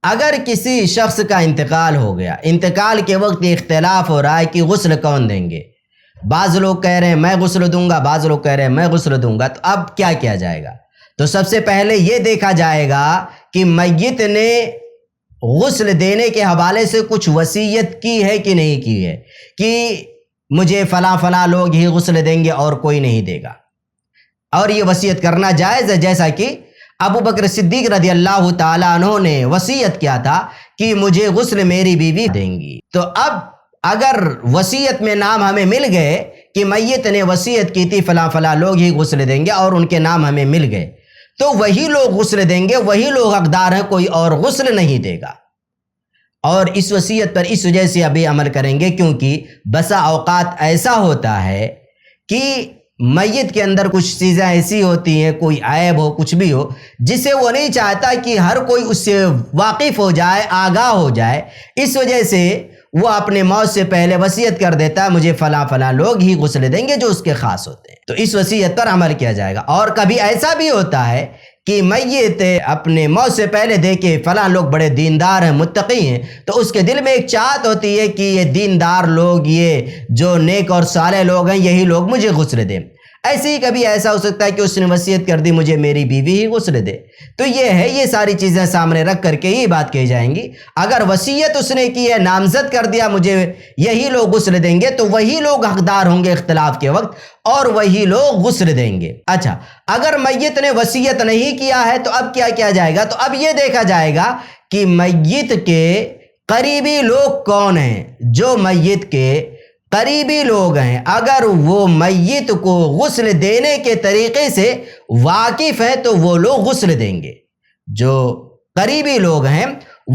اگر کسی شخص کا انتقال ہو گیا، انتقال کے وقت اختلاف ہو رہا ہے کہ غسل کون دیں گے، بعض لوگ کہہ رہے ہیں میں غسل دوں گا، بعض لوگ کہہ رہے ہیں میں غسل دوں گا، تو اب کیا کیا جائے گا؟ تو سب سے پہلے یہ دیکھا جائے گا کہ میت نے غسل دینے کے حوالے سے کچھ وصیت کی ہے کہ نہیں کی ہے، کہ مجھے فلاں فلاں لوگ ہی غسل دیں گے اور کوئی نہیں دے گا، اور یہ وصیت کرنا جائز ہے، جیسا کہ ابو بکر صدیق رضی اللہ تعالیٰ عنہ نے وصیت کیا تھا کہ مجھے غسل میری بیوی دیں گی۔ تو اب اگر وصیت میں نام ہمیں مل گئے کہ میت نے وصیت کی تھی فلاں فلاں لوگ ہی غسل دیں گے اور ان کے نام ہمیں مل گئے، تو وہی لوگ غسل دیں گے، وہی لوگ حقدار ہیں، کوئی اور غسل نہیں دے گا۔ اور اس وصیت پر اس وجہ سے ابھی عمل کریں گے کیونکہ بسا اوقات ایسا ہوتا ہے کہ میت کے اندر کچھ چیزیں ایسی ہوتی ہیں، کوئی عیب ہو، کچھ بھی ہو، جسے وہ نہیں چاہتا کہ ہر کوئی اس سے واقف ہو جائے، آگاہ ہو جائے، اس وجہ سے وہ اپنے موت سے پہلے وصیت کر دیتا ہے مجھے فلاں فلاں لوگ ہی غسل دیں گے جو اس کے خاص ہوتے ہیں، تو اس وصیت پر عمل کیا جائے گا۔ اور کبھی ایسا بھی ہوتا ہے کہ میت اپنے موت سے پہلے دیکھے فلاں لوگ بڑے دیندار ہیں، متقی ہیں، تو اس کے دل میں ایک چاہت ہوتی ہے کہ یہ دیندار لوگ، یہ جو نیک اور صالح لوگ ہیں، یہی لوگ مجھے غسل دیں۔ ایسے ہی کبھی ایسا ہو سکتا ہے کہ اس نے وصیت کر دی مجھے میری بیوی ہی غسل دے، تو یہ ہے، یہ ساری چیزیں سامنے رکھ کر کے یہ بات کہی جائیں گی۔ اگر وصیت اس نے کی ہے، نامزد کر دیا مجھے یہی لوگ غسل دیں گے، تو وہی لوگ حقدار ہوں گے اختلاف کے وقت اور وہی لوگ غسل دیں گے۔ اچھا، اگر میت نے وصیت نہیں کیا ہے تو اب کیا کیا جائے گا؟ تو اب یہ دیکھا جائے گا کہ میت کے قریبی لوگ کون ہیں۔ جو میت کے قریبی لوگ ہیں، اگر وہ میت کو غسل دینے کے طریقے سے واقف ہیں تو وہ لوگ غسل دیں گے۔ جو قریبی لوگ ہیں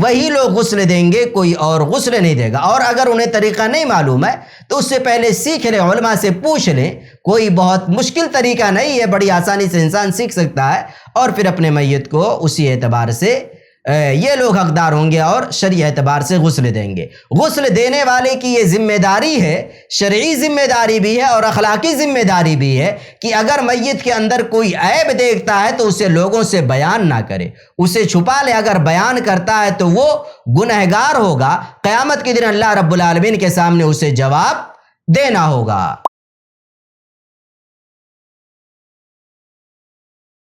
وہی لوگ غسل دیں گے، کوئی اور غسل نہیں دے گا۔ اور اگر انہیں طریقہ نہیں معلوم ہے تو اس سے پہلے سیکھ لیں، علماء سے پوچھ لیں، کوئی بہت مشکل طریقہ نہیں ہے، بڑی آسانی سے انسان سیکھ سکتا ہے، اور پھر اپنے میت کو اسی اعتبار سے یہ لوگ حقدار ہوں گے اور شرعی اعتبار سے غسل دیں گے۔ غسل دینے والے کی یہ ذمہ داری ہے، شرعی ذمہ داری بھی ہے اور اخلاقی ذمہ داری بھی ہے کہ اگر میت کے اندر کوئی عیب دیکھتا ہے تو اسے لوگوں سے بیان نہ کرے، اسے چھپا لے۔ اگر بیان کرتا ہے تو وہ گنہگار ہوگا، قیامت کے دن اللہ رب العالمین کے سامنے اسے جواب دینا ہوگا۔